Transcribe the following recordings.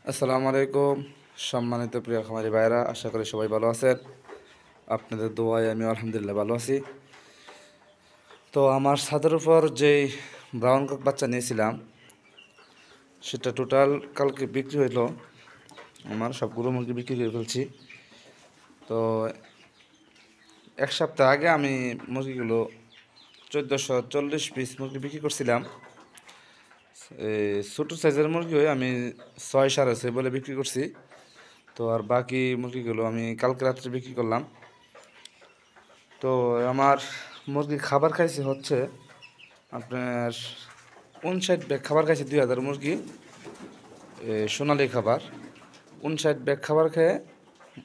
আসসালামু আলাইকুম সম্মানিত প্রিয় খামারি ভাইরা, আশা করি সবাই ভালো আছেন। আপনাদের দোয়ায় আমি আলহামদুলিল্লাহ ভালো আছি। তো আমার ছাদের উপর যেই ব্রাউন কক বাচ্চা নিয়েছিলাম সেটা টোটাল কালকে বিক্রি হইলো। আমার সবগুলো মুরগি বিক্রি করে ফেলছি। তো এক সপ্তাহ আগে আমি মুরগিগুলো 1440 পিস মুরগি বিক্রি করছিলাম। ছোটো সাইজের মুরগি হয়ে আমি 6.5 বলে বিক্রি করছি। তো আর বাকি মুরগিগুলো আমি কালকে রাত্রে বিক্রি করলাম। তো আমার মুরগির খাবার খাইছে হচ্ছে আপনার 59 ব্যাগ খাবার খাইছে। 2000 মুরগি সোনালি খাবার 59 ব্যাগ খাবার খেয়ে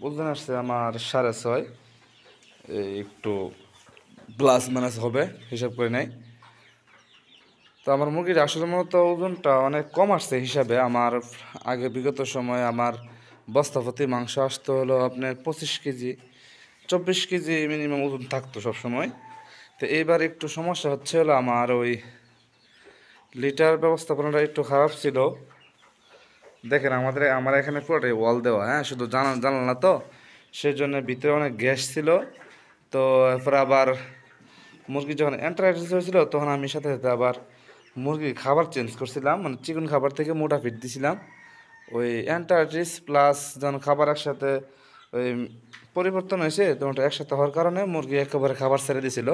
ওজন আসছে আমার 6.5। একটু প্লাস মাইনাস হবে, হিসাব করে নেয়। তো আমার মুরগির আসলে মূলত ওজনটা অনেক কম আসছে হিসাবে। আমার আগে বিগত সময়ে আমার বস্তাপতি মাংস আসতো হলো আপনার 25 কেজি 24 কেজি মিনিমাম ওজন থাকতো সবসময়। তো এইবার একটু সমস্যা হচ্ছে হলো আমার ওই লিটার ব্যবস্থাপনাটা একটু খারাপ ছিল। দেখেন আমার এখানে পুরোটাই ওয়াল দেওয়া, হ্যাঁ, শুধু জানালা তো, সেই জন্য ভিতরে অনেক গ্যাস ছিল। তো এরপরে আবার মুরগি যখন অ্যান্টারাইটিস হয়েছিল তখন আমি সাথে সাথে আবার মুরগির খাবার চেঞ্জ করছিলাম, মানে চিকন খাবার থেকে মোটা ফিট দিছিলাম। ওই অ্যান্টারাইটিস প্লাস যখন খাবার একসাথে ওই পরিবর্তন হয়েছে তখন ওটা একসাথে হওয়ার কারণে মুরগি একেবারে খাবার ছেড়ে দিছিল।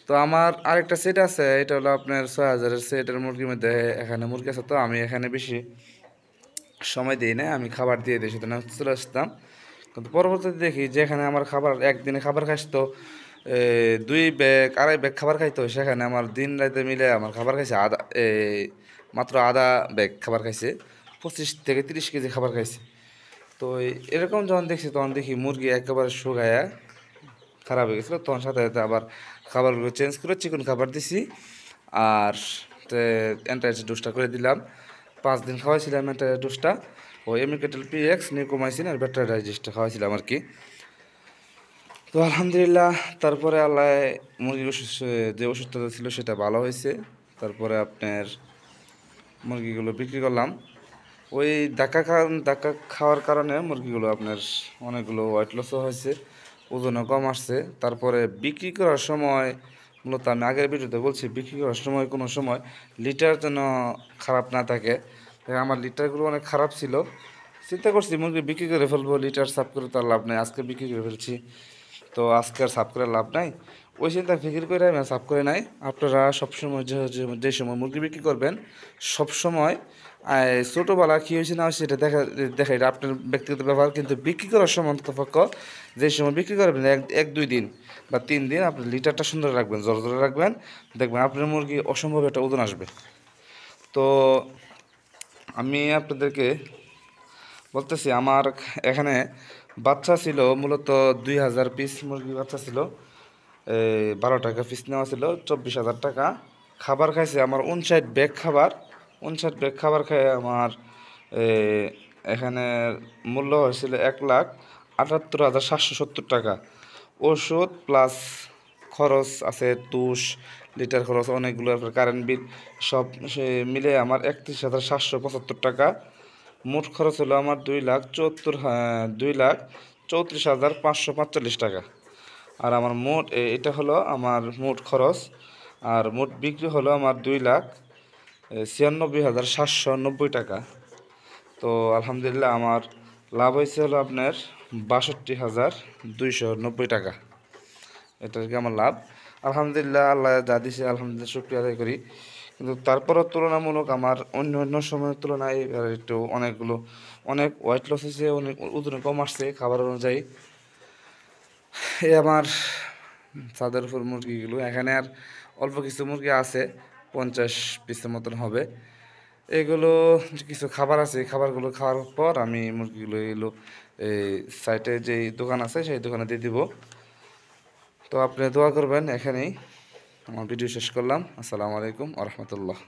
তো আমার আরেকটা সেট আছে, এটা হলো আপনার 6000-এর সেটের মুরগির মধ্যে এখানে মুরগি আছে। তো আমি এখানে বেশি সময় দিই না, আমি খাবার দিয়ে দিই, সেটা চলে আসতাম। কিন্তু পরবর্তীতে দেখি যে এখানে আমার খাবার একদিনে খাবার খাইতো 2 ব্যাগ 2.5 ব্যাগ খাবার খাইতো, সেখানে আমার দিন রাতে মিলে আমার খাবার খাইছে মাত্র আধা ব্যাগ খাবার খাইছে। 25 থেকে 30 কেজি খাবার খাইছে। তো এরকম যখন দেখছি তখন দেখি মুরগি একেবারে শুকায়া খারাপ হয়ে গেছিলো। তখন সাথে সাথে আবার খাবারগুলো চেঞ্জ করে চিকন খাবার দিছি আর অ্যান্টারাইটিস ডোজটা করে দিলাম। 5 দিন খাওয়াইছিলাম অ্যান্টারাইটিস ডোজটা, ও এমিকেটেল পিএক্স নিউকোমাইসিন আর ব্যাটারাইজিসটা খাওয়াইছিলাম আর কি। তো আলহামদুলিল্লাহ, তারপরে আল্লাহ মুরগির যে অসুস্থতা ছিল সেটা ভালো হয়েছে। তারপরে আপনার মুরগিগুলো বিক্রি করলাম। ওই ধাক্কা খাওয়ার কারণে মুরগিগুলো আপনার অনেকগুলো ওয়েট লসও হয়েছে, ওজনও কম আসছে। তারপরে বিক্রি করার সময় মূলত আমি আগের ভিডিওতে বলছি, বিক্রি করার সময় কোনো সময় লিটার যেন খারাপ না থাকে। আমার লিটারগুলো অনেক খারাপ ছিল। চিন্তা করছি মুরগি বিক্রি করে ফেলবো, লিটার সাফ করে তো আর লাভ নাই। আজকে বিক্রি করে ফেলছি, তো আজকে আর সাফ করে লাভ নাই। ওই চিন্তা ফিকির করে আমি সাফ করে নাই। আপনারা সবসময় যে সময় মুরগি বিক্রি করবেন সবসময় ছোটোবেলা কী হয়েছে না হয়েছে সেটা দেখা এটা আপনার ব্যক্তিগত ব্যাপার। কিন্তু বিক্রি করার সময় অন্তপক্ষ যে সময় বিক্রি করবেন 1-2 দিন বা 3 দিন আপনি লিটারটা সুন্দর রাখবেন, জোরে রাখবেন, দেখবেন আপনার মুরগি অসম্ভব একটা ওজন আসবে। তো আমি আপনাদেরকে বলতেছি, আমার এখানে বাচ্চা ছিল মূলত 2000 পিস মুরগি বাচ্চা ছিল। 12 টাকা পিস নেওয়া ছিল, 24,000 টাকা। খাবার খাইছে আমার 59 ব্যাগ খাবার। 59 ব্যাগ খাবার খেয়ে আমার এখানে মূল্য হয়েছিল 1,78,770 টাকা। ওষুধ প্লাস খরচ আছে, তুষ লিটার খরচ অনেকগুলো, কারেন্ট বিল সব সে মিলে আমার 31,775 টাকা। মোট খরচ হলো আমার 2,34,545 টাকা। আর আমার মোট এটা হলো আমার মোট খরচ। আর মোট বিক্রি হলো আমার 2,96,790 টাকা। তো আলহামদুলিল্লাহ আমার লাভ হয়েছে হলো আপনার 62,290 টাকা। এটা কি আমার লাভ। আলহামদুলিল্লাহ, আল্লাহ যা দিছে আলহামদুলিল্লাহ শুকরিয়া আদায় করি। কিন্তু তারপরও তুলনামূলক আমার অন্য সময়ের তুলনায় একটু অনেক ওয়েট লস হয়েছে, অনেক ওজন কম আসছে খাবার অনুযায়ী। এই আমার ছাদের উপর মুরগিগুলো, এখানে আর অল্প কিছু মুরগি আছে, 50 পিসের মতন হবে। এগুলো কিছু খাবার আছে, এই খাবারগুলো খাওয়ার পর আমি মুরগিগুলো এই সাইটে যেই দোকান আছে সেই দোকানে দিয়ে দিব। তো আপনি দোয়া করবেন। এখানেই আমার ভিডিও শেষ করলাম। আসসালামু আলাইকুম ওয়া রাহমাতুল্লাহ।